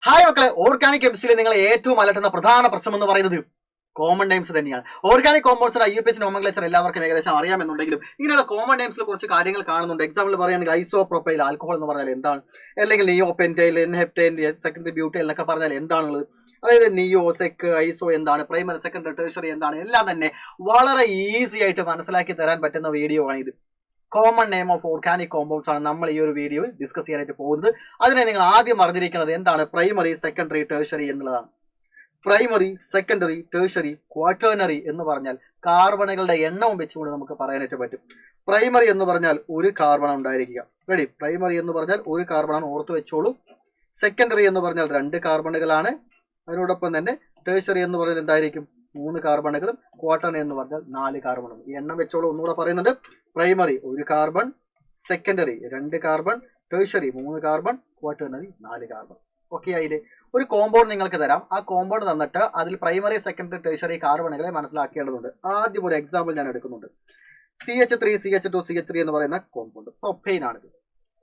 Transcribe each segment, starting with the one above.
Hi മക്കളെ, organic കെമിസ്ട്രിയിൽ നിങ്ങളെ ഏറ്റവും അലട്ടുന്ന പ്രധാന പ്രശ്നം എന്ന് പറയുന്നത് കോമൺ നെയിംസ് തന്നെയാണ്. ഓർഗാനിക് കോമ്പൗണ്ട്സിന്റെ IUPAC നോമൻക്ലേച്ചർ എല്ലാവർക്കും ഏകദേശം അറിയാമെന്നുണ്ടെങ്കിലും ഇങ്ങനെയുള്ള കോമൺ നെയിംസിൽ കുറച്ച് കാര്യങ്ങൾ കാണുന്നുണ്ട്. എക്സാമ്പിൾ പറയുകയാണെങ്കിൽ ഐസോപ്രോപ്പൈൽ ആൽക്കഹോൾ എന്ന് പറഞ്ഞാൽ എന്താണ്, അല്ലെങ്കിൽ നിയോപെന്റൈൽ, ഹെപ്റ്റൈൻ, സെക്കൻഡറി ബ്യൂട്ടൈൽ എന്നൊക്കെ പറഞ്ഞാൽ എന്താണുള്ളത്, അതായത് നിയോ, സെക്ക്, ഐസോ എന്താണ്, പ്രൈമറി, സെക്കൻഡറി, ടെർഷറി എന്താണ്, എല്ലാം തന്നെ വളരെ ഈസി ആയിട്ട് മനസ്സിലാക്കി തരാൻ പറ്റുന്ന വീഡിയോ ആണ് ഇത്. Common name of organic compounds ആണ് നമ്മൾ ഈ ഒരു വീഡിയോയിൽ ഡിസ്കസ് ചെയ്യാനായിട്ട് പോകുന്നത്. അതിനെ നിങ്ങൾ ആദ്യം അറിഞ്ഞിരിക്കുന്നത് എന്താണ് പ്രൈമറി, സെക്കൻഡറി, ടെർഷറി എന്നുള്ളതാണ്. പ്രൈമറി, സെക്കൻഡറി, ടെർഷറി, ക്വാട്ടേണറി എന്ന് പറഞ്ഞാൽ കാർബണുകളുടെ എണ്ണവും വെച്ചുകൊണ്ട് നമുക്ക് പറയാനായിട്ട് പറ്റും. പ്രൈമറി എന്ന് പറഞ്ഞാൽ ഒരു കാർബൺ ഉണ്ടായിരിക്കുക. റെഡി? പ്രൈമറി എന്ന് പറഞ്ഞാൽ ഒരു കാർബണാണ്, ഓർത്ത് വെച്ചോളൂ. സെക്കൻഡറി എന്ന് പറഞ്ഞാൽ 2 കാർബണുകളാണ്. അതിനോടൊപ്പം തന്നെ ടെർഷറി എന്ന് പറഞ്ഞാൽ എന്തായിരിക്കും? 3 കാർബണുകളും. ക്വാട്ടേണറി എന്ന് പറഞ്ഞാൽ 4 കാർബണും. ഈ എണ്ണം വെച്ചോളൂ. ഒന്നുകൂടെ പറയുന്നുണ്ട്. Primary 1 carbon, secondary 2 carbon, tertiary 3 carbon, quaternary 4 carbon. Okay ആയില്ലേ? ഒരു കോമ്പൗണ്ട് നിങ്ങൾക്ക് തരാം. ആ കോമ്പൗണ്ട് തന്നിട്ട് അതിൽ പ്രൈമറി, സെക്കൻഡറി, ടെർഷറി കാർബണുകളെ മനസ്സിലാക്കേണ്ടതുണ്ട്. ആദ്യം ഒരു എക്സാമ്പിൾ ഞാൻ എടുക്കുന്നുണ്ട്. CH3, CH2, CH3 എന്ന് പറയുന്ന കോമ്പൗണ്ട് പ്രൊപ്പൈൻ ആണിത്.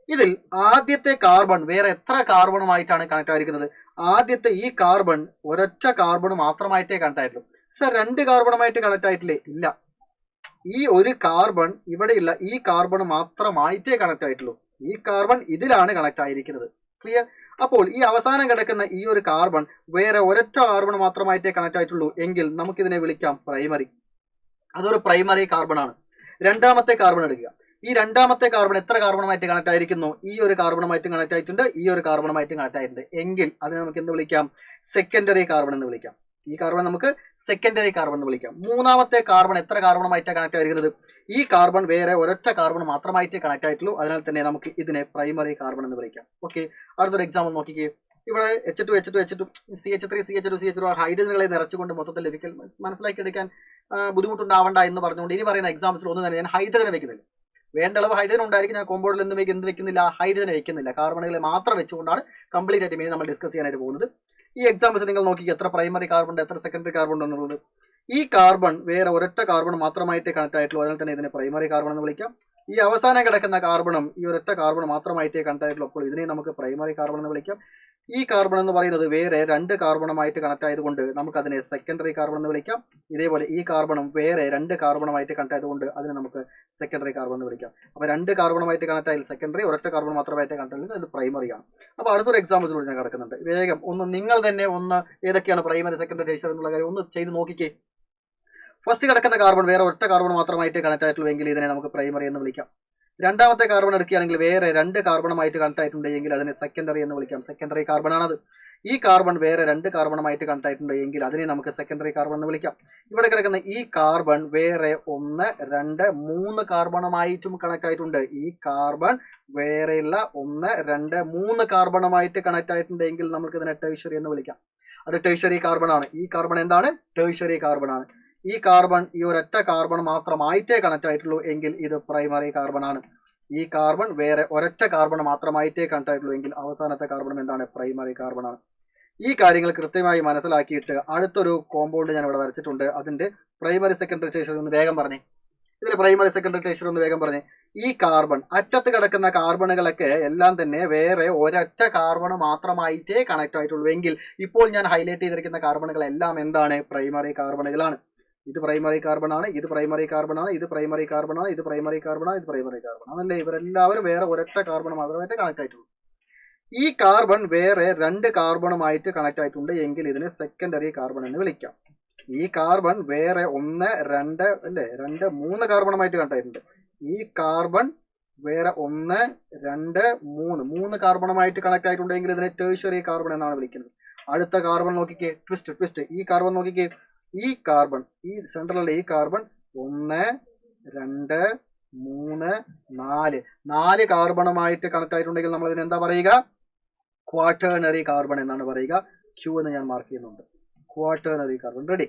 ഇതിൽ ആദ്യത്തെ കാർബൺ വേറെ എത്ര കാർബണുമായിട്ടാണ് കണക്ട് ആയിരിക്കുന്നത്? ആദ്യത്തെ ഈ കാർബൺ ഒരൊറ്റ കാർബൺ മാത്രമായിട്ടേ കണക്ട് ആയിട്ടുള്ളൂ. സർ, 2 കാർബണുമായിട്ട് കണക്ട് ആയിട്ടില്ലേ? ഇല്ല. ഈ ഒരു കാർബൺ ഇവിടെ ഇല്ല, ഈ കാർബൺ മാത്രമായിട്ടേ കണക്ട് ആയിട്ടുള്ളൂ. ഈ കാർബൺ ഇതിലാണ് കണക്ട് ആയിരിക്കുന്നത്. ക്ലിയർ? അപ്പോൾ ഈ അവസാനം കിടക്കുന്ന ഈ ഒരു കാർബൺ വേറെ ഒരൊറ്റ കാർബൺ മാത്രമായിട്ടേ കണക്ട് ആയിട്ടുള്ളൂ എങ്കിൽ നമുക്കിതിനെ വിളിക്കാം പ്രൈമറി. അതൊരു പ്രൈമറി കാർബൺ ആണ്. രണ്ടാമത്തെ കാർബൺ എടുക്കുക. ഈ രണ്ടാമത്തെ കാർബൺ എത്ര കാർബണുമായിട്ട് കണക്ട് ആയിരിക്കുന്നു? ഈ ഒരു കാർബണുമായിട്ട് കണക്ട് ആയിട്ടുണ്ട്, ഈ ഒരു കാർബണുമായിട്ട് കണക്ട് ആയിട്ടുണ്ട് എങ്കിൽ അതിനെ നമുക്ക് എന്ത് വിളിക്കാം? സെക്കൻഡറി കാർബൺ എന്ന് വിളിക്കാം. ഈ കാർബൺ നമുക്ക് സെക്കൻഡറി കാർബൺ എന്ന് വിളിക്കാം. മൂന്നാമത്തെ കാർബൺ എത്ര കാർബണുമായിട്ടാണ് കണക്ട് ആയിരിക്കുന്നത്? ഈ കാർബൺ വേറെ ഒരൊറ്റ കാർബൺ മാത്രമായിട്ട് കണക്ട് ആയിട്ടുള്ളൂ. അതിനാൽ തന്നെ നമുക്ക് ഇതിനെ പ്രൈമറി കാർബൺ എന്ന് വിളിക്കാം. ഓക്കെ, അടുത്തൊരു എക്സാമ്പിൾ നോക്കിക്കേ. ഇവിടെ H2, H2, H2, CH3, CH2, CH2 ഹൈഡ്രജനുകളെ നിറച്ചുകൊണ്ട് മൊത്തത്തിൽ ലഭിക്കൽ മനസ്സിലാക്കി എടുക്കാൻ ബുദ്ധിമുട്ടുണ്ടാവണ്ട എന്ന് പറഞ്ഞുകൊണ്ട് ഇനി പറയുന്ന എക്സാമ്പിൾസിൽ ഒന്നും തന്നെ ഞാൻ ഹൈഡ്രജനെ വെക്കുന്നില്ല. വേണ്ട അളവ് ഹൈഡ്രജൻ ഉണ്ടായിരിക്കും. ഞാൻ കോമ്പൗണ്ടിൽ എന്ത് വെക്കുന്നില്ല? ഹൈഡ്രജൻ വെക്കുന്നില്ല. കാർബണുകളെ മാത്രം വെച്ചുകൊണ്ടാണ് കംപ്ലീറ്റ് ആയിട്ട് മെയിൻ നമ്മൾ ഡിസ്കസ് ചെയ്യാനായിട്ട് പോകുന്നത്. ഈ എക്സാമ്പിൾസ് നിങ്ങൾ നോക്കി എത്ര പ്രൈമറി കാർബൺ ഉണ്ട്, എത്ര സെക്കൻഡറി കാർബൺ ഉണ്ടെന്നുള്ളത്. ഈ കാർബൺ വേറെ ഒരൊറ്റ കാർബൺ മാത്രമായിട്ട് കണക്ട് ആയിട്ടുള്ളൂ. അതിനാൽ തന്നെ ഇതിനെ പ്രൈമറി കാർബൺ എന്ന് വിളിക്കാം. ഈ അവസാനം കിടക്കുന്ന കാർബണും ഈ ഒരൊറ്റ കാർബൺ മാത്രമായിട്ടേ കണക്ട് ആയിട്ടുള്ളൂ. അപ്പോൾ ഇതിനെ നമുക്ക് പ്രൈമറി കാർബൺ എന്ന് വിളിക്കാം. ഈ കാർബൺ എന്ന് പറയുന്നത് വേറെ 2 കാർബണുമായിട്ട് കണക്ട് ആയതുകൊണ്ട് നമുക്ക് അതിനെ സെക്കൻഡറി കാർബൺ എന്ന് വിളിക്കാം. ഇതേപോലെ ഈ കാർബണും വേറെ 2 കാർബണുമായിട്ട് കണക്ട് ആയതുകൊണ്ട് അതിനെ നമുക്ക് സെക്കൻഡറി കാർബൺ എന്ന് വിളിക്കാം. അപ്പോൾ 2 കാർബണുമായിട്ട് കണക്ട് ആയാൽ സെക്കൻഡറി, ഒരൊറ്റ കാർബൺ മാത്രമായിട്ട് കണക്ട് ആയാൽ അത് പ്രൈമറി ആണ്. അപ്പോൾ അടുത്തൊരു എക്സാമ്പിളിലൂടെ ഞാൻ കിടക്കുന്നുണ്ട്. വേഗം നിങ്ങൾ തന്നെ ഏതൊക്കെയാണ് പ്രൈമറി, സെക്കൻഡറി, ടെർഷറി എന്നുള്ള കാര്യം ഒന്ന് ചെയ്ത് നോക്കിക്കേ. ഫസ്റ്റ് കിടക്കുന്ന കാർബൺ വേറെ ഒറ്റ കാർബൺ മാത്രമായിട്ട് കണക്ട് ആയിട്ടുള്ളൂ എങ്കിൽ ഇതിനെ നമുക്ക് പ്രൈമറി എന്ന് വിളിക്കാം. രണ്ടാമത്തെ കാർബൺ എടുക്കുകയാണെങ്കിൽ വേറെ 2 കാർബണുമായിട്ട് കണക്ട് ആയിട്ടുണ്ടെങ്കിൽ അതിനെ സെക്കൻഡറി എന്ന് വിളിക്കാം. സെക്കൻഡറി കാർബൺ ആണത്. ഈ കാർബൺ വേറെ 2 കാർബണുമായിട്ട് കണക്ട് ആയിട്ടുണ്ടെങ്കിൽ അതിനെ നമുക്ക് സെക്കൻഡറി കാർബൺ എന്ന് വിളിക്കാം. ഇവിടെ കിടക്കുന്ന ഈ കാർബൺ വേറെ 1, 2, 3 കാർബണുമായിട്ടും കണക്ട് ആയിട്ടുണ്ട്. ഈ കാർബൺ വേറെയുള്ള 1, 2, 3 കാർബണുമായിട്ട് കണക്ട് ആയിട്ടുണ്ടെങ്കിൽ നമുക്ക് ഇതിനെ ടെർഷറി എന്ന് വിളിക്കാം. അത് ടെർഷറി കാർബൺ ആണ്. ഈ കാർബൺ എന്താണ്? ടെർഷറി കാർബൺ ആണ്. ഈ കാർബൺ ഈ ഒരൊറ്റ കാർബൺ മാത്രമായിട്ടേ കണക്ട് ആയിട്ടുള്ളൂ എങ്കിൽ ഇത് പ്രൈമറി കാർബൺ ആണ്. ഈ കാർബൺ വേറെ ഒരൊറ്റ കാർബൺ മാത്രമായിട്ടേ കണക്ട് ആയിട്ടുള്ളൂ എങ്കിൽ അവസാനത്തെ കാർബൺ എന്താണ്? പ്രൈമറി കാർബൺ ആണ്. ഈ കാര്യങ്ങൾ കൃത്യമായി മനസ്സിലാക്കിയിട്ട് അടുത്തൊരു കോമ്പൗണ്ട് ഞാൻ ഇവിടെ വരച്ചിട്ടുണ്ട്. അതിന്റെ പ്രൈമറി, സെക്കൻഡറി, ടെർഷറി ഒന്ന് വേഗം പറഞ്ഞേ. ഇതിൽ പ്രൈമറി, സെക്കൻഡറി, ടെർഷറി ഒന്ന് വേഗം പറഞ്ഞേ. ഈ കാർബൺ അറ്റത്ത് കിടക്കുന്ന കാർബണുകളൊക്കെ എല്ലാം തന്നെ വേറെ ഒരൊറ്റ കാർബൺ മാത്രമായിട്ടേ കണക്ട് ആയിട്ടുള്ളൂ എങ്കിൽ ഇപ്പോൾ ഞാൻ ഹൈലൈറ്റ് ചെയ്തിരിക്കുന്ന കാർബണുകളെല്ലാം എന്താണ്? പ്രൈമറി കാർബണുകളാണ്. ഇത് പ്രൈമറി കാർബൺ ആണ്, ഇത് പ്രൈമറി കാർബൺ ആണ്, ഇത് പ്രൈമറി കാർബൺ ആണ്, ഇത് പ്രൈമറി കാർബൺ ആണ്, ഇത് പ്രൈമറി കാർബൺ ആണല്ലേ? ഇവരെല്ലാവരും വേറെ ഒരൊറ്റ കാർബൺ മാത്രമായിട്ട് കണക്ട് ആയിട്ടുള്ളൂ. ഈ കാർബൺ വേറെ 2 കാർബണുമായിട്ട് കണക്ട് ആയിട്ടുണ്ട് എങ്കിൽ ഇതിനെ സെക്കൻഡറി കാർബൺ എന്ന് വിളിക്കാം. ഈ കാർബൺ വേറെ 1, 2 അല്ലേ 2, 3 കാർബണുമായിട്ട് കണക്ട് ആയിട്ടുണ്ട്. ഈ കാർബൺ വേറെ 1, 2, 3 കാർബണുമായിട്ട് കണക്ട് ആയിട്ടുണ്ടെങ്കിൽ ഇതിനെ ടെർഷറി കാർബൺ എന്നാണ് വിളിക്കുന്നത്. അടുത്ത കാർബൺ നോക്കിക്കേ. ട്വിസ്റ്റ്. ഈ കാർബൺ നോക്കിക്കേ. ഈ കാർബൺ ഈ സെൻട്രലുള്ള ഈ കാർബൺ 1, 2, 3, 4 കാർബണുമായിട്ട് കണക്ട് ആയിട്ടുണ്ടെങ്കിൽ നമ്മൾ ഇതിന് എന്താ പറയുക? ക്വാട്ടേണറി കാർബൺ എന്നാണ് പറയുക. Q എന്ന് ഞാൻ മാർക്ക് ചെയ്യുന്നുണ്ട്. Quaternary carbon. റെഡി?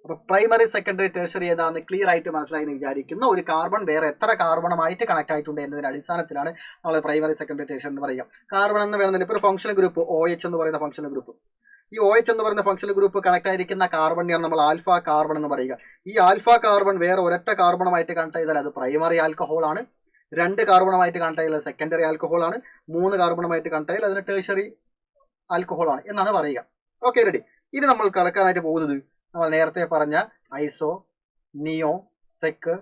അപ്പൊ പ്രൈമറി, സെക്കൻഡറി, ടെർഷറി ഏതാണെന്ന് ക്ലിയർ ആയിട്ട് മനസ്സിലായി എന്ന് വിചാരിക്കുന്നു. ഒരു കാർബൺ വേറെ എത്ര കാർബണുമായിട്ട് കണക്ട് ആയിട്ടുണ്ട് എന്നതിന്റെ അടിസ്ഥാനത്തിലാണ് നമ്മൾ പ്രൈമറി, സെക്കൻഡറി, ടെർഷറി എന്ന് പറയുക. കാർബൺ എന്ന് വേണമെങ്കിൽ ഇപ്പോൾ ഒരു ഫംഗ്ഷണൽ ഗ്രൂപ്പ് OH എന്ന് പറയുന്ന ഫംഗ്ഷണൽ ഗ്രൂപ്പ്, ഈ OH എന്ന് പറയുന്ന ഫംഗ്ഷണൽ ഗ്രൂപ്പ് കണക്ട് ആയിരിക്കുന്ന കാർബണിനെയാണ് നമ്മൾ ആൽഫ കാർബൺ എന്ന് പറയുക. ഈ ആൽഫ കാർബൺ വേറെ ഒരൊറ്റ കാർബണുമായിട്ട് കണക്ട് ചെയ്താൽ അത് പ്രൈമറി ആൽക്കഹോൾ ആണ്. 2 കാർബണുമായിട്ട് കണക്ട് ചെയ്താൽ സെക്കൻഡറി ആൽക്കഹോൾ ആണ്. 3 കാർബണുമായിട്ട് കണക്ട് ചെയ്താൽ അതിന് ടെർഷറി ആൽക്കഹോൾ ആണ് എന്നാണ് പറയുക. Okay, ready. ഇനി നമ്മൾ കറക്കാനായിട്ട് പോകുന്നത് നമ്മൾ നേരത്തെ പറഞ്ഞ ഐസോ, നിയോ, സെക്ക്,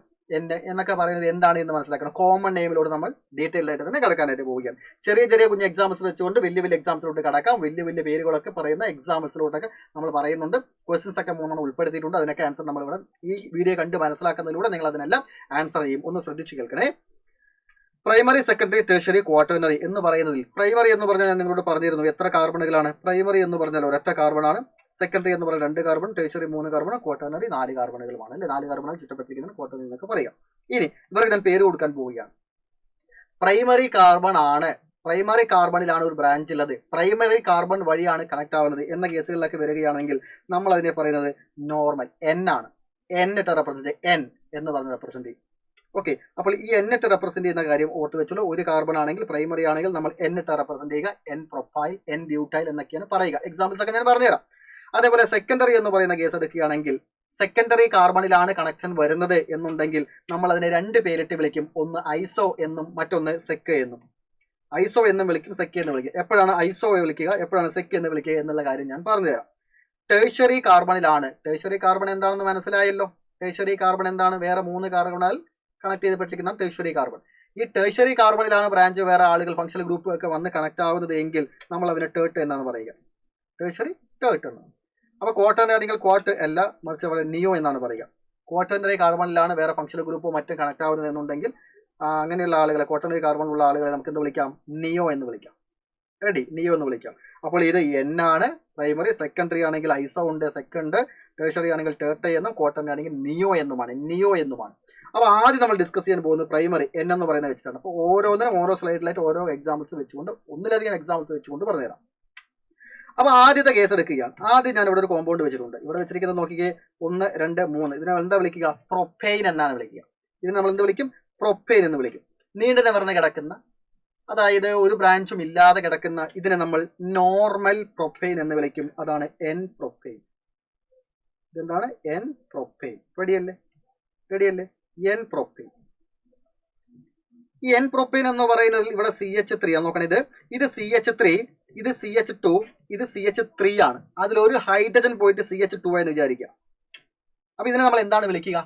എന്നൊക്കെ പറയുന്നത് എന്താണ് എന്ന് മനസ്സിലാക്കണം. കോമൺ നെയിമിലൂടെ നമ്മൾ ഡീറ്റെയിൽഡ് ആയിട്ട് തന്നെ കടക്കാനായിട്ട് പോവുകയാണ്. ചെറിയ ചെറിയ കുഞ്ഞ് എക്സാമ്പിൾസ് വെച്ചുകൊണ്ട് വലിയ വലിയ എക്സാംസിലോട്ട് കടക്കാം. വലിയ വലിയ പേരുകളൊക്കെ പറയുന്ന എക്സാമ്പിൾസിലോട്ടൊക്കെ നമ്മൾ പറയുന്നുണ്ട്. ക്വസ്റ്റ്യൻസ് ഒക്കെ 3 ഉൾപ്പെടുത്തിയിട്ടുണ്ട്. അതിനൊക്കെ ആൻസർ നമ്മളിവിടെ ഈ വീഡിയോ കണ്ട് മനസ്സിലാക്കുന്നതിലൂടെ നിങ്ങൾ അതിനെല്ലാം ആൻസർ ചെയ്യും. ഒന്ന് ശ്രദ്ധിച്ചു കേൾക്കണേ. പ്രൈമറി, സെക്കൻഡറി, ടെർഷ്യറി, ക്വാട്ടർണറി എന്ന് പറയുന്നതിൽ പ്രൈമറി എന്ന് പറഞ്ഞാൽ ഞാൻ നിങ്ങളോട് പറഞ്ഞിരുന്നു എത്ര കാർബണുകളാണ്. പ്രൈമറി എന്ന് പറഞ്ഞാൽ ഒരൊറ്റ കാർബൺ ആണ്. സെക്കൻഡറി എന്ന് പറഞ്ഞാൽ 2 കാർബൺ, ടെർഷ്യറി 3 കാർബൺ, ക്വാട്ടർണറി 4 കാർബണുകളുമാണ്. അല്ലെ, 4 കാർബണുകൾ ചുറ്റപ്പെട്ടിരിക്കുന്ന ക്വാട്ടർണറി എന്നൊക്കെ പറയാം. ഇനി ഇവർക്ക് ഞാൻ പേര് കൊടുക്കാൻ പോവുകയാണ്. പ്രൈമറി കാർബൺ ആണ്. പ്രൈമറി കാർബണിലാണ് ഒരു ബ്രാഞ്ച് ഉള്ളത്. പ്രൈമറി കാർബൺ വഴിയാണ് കണക്ട് ആവുന്നത് എന്ന കേസുകളിലൊക്കെ വരികയാണെങ്കിൽ നമ്മൾ അതിനെ പറയുന്നത് നോർമൽ എൻ ആണ്. എൻ ഇട്ട് റെപ്രസെന്റ്, എൻ എന്ന് പറഞ്ഞ് റെപ്രസെന്റ് ചെയ്യും. ഓക്കെ, അപ്പോൾ ഈ എൻ ഇട്ട് റെപ്രസെന്റ് ചെയ്യുന്ന കാര്യം ഓർത്ത് വെച്ചുള്ളൂ. ഒരു കാർബൺ ആണെങ്കിൽ പ്രൈമറി ആണെങ്കിൽ നമ്മൾ എൻ ഇട്ട് റെപ്രസെന്റ് ചെയ്യുക. എൻ പ്രൊഫൈൽ, എൻ ബ്യൂട്ടൈൽ എന്നൊക്കെയാണ് പറയുക. എക്സാമ്പിൾസ് ഒക്കെ ഞാൻ പറഞ്ഞുതരാം. അതേപോലെ സെക്കൻഡറി എന്ന് പറയുന്ന കേസ് എടുക്കുകയാണെങ്കിൽ സെക്കൻഡറി കാർബണിലാണ് കണക്ഷൻ വരുന്നത് എന്നുണ്ടെങ്കിൽ നമ്മൾ അതിനെ 2 പേരിട്ട് വിളിക്കും. ഒന്ന് ഐസോ എന്നും മറ്റൊന്ന് സെക്ക് എന്നും. ഐസോ എന്നും വിളിക്കും, സെക്ക് എന്ന് വിളിക്കും. എപ്പോഴാണ് ഐസോ വിളിക്കുക, എപ്പോഴാണ് സെക്ക് എന്ന് വിളിക്കുക എന്നുള്ള കാര്യം ഞാൻ പറഞ്ഞുതരാം. ടെർഷ്യറി കാർബണിലാണ്. ടെർഷ്യറി കാർബൺ എന്താണെന്ന് മനസ്സിലായല്ലോ. ടെർഷ്യറി കാർബൺ എന്താണ്? വേറെ 3 കാർബണാൽ കണക്ട് ചെയ്തിട്ടിരിക്കുന്ന ടെർഷ്യറി കാർബൺ. ഈ ടെർഷ്യറി കാർബണിലാണ് ബ്രാഞ്ച് വേറെ ആളുകൾ ഫംഗ്ഷണൽ ഗ്രൂപ്പ് ഒക്കെ വന്ന് കണക്ട് ആവുന്നത് എങ്കിൽ നമ്മൾ അതിനെ ടേർട്ട് എന്നാണ് പറയുക. ടെർഷ്യറി ടേർട്ട് എന്നാണ്. അപ്പോൾ ക്വാട്ടർണറി ആണെങ്കിൽ ക്വാട്ട് അല്ല, മറിച്ച് നിയോ എന്നാണ് പറയുക. ക്വാട്ടർണറി കാർബണിലാണ് വേറെ ഫംഗ്ഷണൽ ഗ്രൂപ്പോ മറ്റും കണക്ട് ആവുന്നത് എന്നുണ്ടെങ്കിൽ അങ്ങനെയുള്ള ആളുകളെ, ക്വാട്ടർണറി കാർബണിലുള്ള ആളുകളെ നമുക്ക് എന്ത് വിളിക്കാം? നിയോ എന്ന് വിളിക്കാം. റെഡി, നിയോ എന്ന് വിളിക്കാം. അപ്പോൾ ഇത് എൻ ആണ് പ്രൈമറി. സെക്കൻഡറി ആണെങ്കിൽ ഐസോ ഉണ്ട്, സെക്കൻഡ്. ടെർഷ്യറി ആണെങ്കിൽ ടേർട്ട എന്നും, ക്വാട്ടർണറി ആണെങ്കിൽ നിയോ എന്നുമാണ്. നിയോ എന്നുമാണ്. അപ്പോൾ ആദ്യം നമ്മൾ ഡിസ്കസ് ചെയ്യാൻ പോകുന്നത് പ്രൈമറി എൻ എന്ന് പറയുന്നത് വെച്ചിട്ടാണ്. അപ്പോൾ ഓരോന്നിനും ഓരോ സ്ലൈഡിലായിട്ട് ഓരോ എക്സാമ്പിൾസ് വെച്ചുകൊണ്ട്, ഒന്നിലധികം എക്സാമ്പിൾസ് വെച്ചുകൊണ്ട് പറഞ്ഞുതരാം. അപ്പോൾ ആദ്യത്തെ കേസ് എടുക്കുകയാണ്. ആദ്യം ഞാൻ ഇവിടെ ഒരു കോമ്പൗണ്ട് വെച്ചിട്ടുണ്ട്. ഇവിടെ വെച്ചിരിക്കുന്നത് നോക്കിക്കേ, 1, 2, 3. ഇതിനെ എന്താ വിളിക്കുക? പ്രൊപ്പൈൻ എന്നാണ് വിളിക്കുക. ഇതിന് നമ്മൾ എന്ത് വിളിക്കും? പ്രൊപ്പൈൻ എന്ന് വിളിക്കും. നീണ്ടു നിവർന്ന് കിടക്കുന്ന, അതായത് ഒരു ബ്രാഞ്ചും ഇല്ലാതെ കിടക്കുന്ന ഇതിനെ നമ്മൾ നോർമൽ പ്രൊപ്പൈൻ എന്ന് വിളിക്കും. അതാണ് എൻ പ്രൊപ്പൈൻ. ഇതെന്താണ്? N propyne. റെഡിയല്ലേ? റെഡിയല്ലേ? N propyne. ഈ എൻ പ്രൊപ്പൈൻ എന്ന് പറയുന്നത് ഇവിടെ CH3 ആണ്. നോക്കണേ, ഇത് CH3, ഇത് CH2, ഇത് CH3 ആണ്. അതിലൊരു ഹൈഡ്രജൻ പോയിട്ട് CH2 എന്ന് വിചാരിക്കുക. അപ്പൊ ഇതിനെ നമ്മൾ എന്താണ് വിളിക്കുക?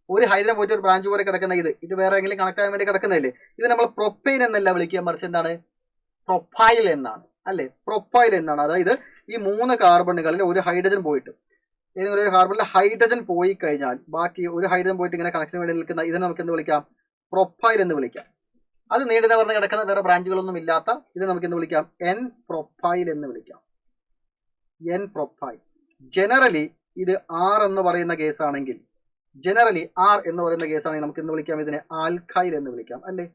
ഒരു ഹൈഡ്രജൻ പോയിട്ട് ഒരു ബ്രാഞ്ച് പോലെ കിടക്കുന്ന ഇത് വേറെ എങ്കിലും കണക്ട് ആകാൻ വേണ്ടി കിടക്കുന്നതല്ലേ. ഇത് നമ്മൾ പ്രൊപ്പൈൻ എന്നല്ല വിളിക്കുക, മറിച്ച് എന്താണ്? പ്രൊഫൈൽ എന്നാണ്. അല്ലെ, പ്രൊഫൈൽ എന്നാണ്. അതായത് ഈ 3 കാർബണുകളിൽ ഒരു ഹൈഡ്രജൻ പോയിട്ട്, ഏതെങ്കിലും ഒരു കാർബണിൽ ഹൈഡ്രജൻ പോയി കഴിഞ്ഞാൽ ബാക്കി ഒരു ഹൈഡ്രജൻ പോയിട്ട് ഇങ്ങനെ കണക്ഷൻ വേണ്ടി നിൽക്കുന്ന ഇതിനെ നമുക്ക് എന്ത് വിളിക്കാം? പ്രൊഫൈൽ എന്ന് വിളിക്കാം. അത് നീണ്ടു നിവർന്ന് കിടക്കുന്ന വേറെ ബ്രാഞ്ചുകളൊന്നും ഇല്ലാത്ത ഇത് നമുക്ക് എന്ത് വിളിക്കാം? എൻ പ്രൊഫൈൽ എന്ന് വിളിക്കാം. N profile. ജനറലി ഇത് ആർ എന്ന് പറയുന്ന കേസാണെങ്കിൽ, നമുക്ക് എന്ത് വിളിക്കാം? ഇതിനെ ആൽക്കൈൽ എന്ന് വിളിക്കാം. അല്ലേ,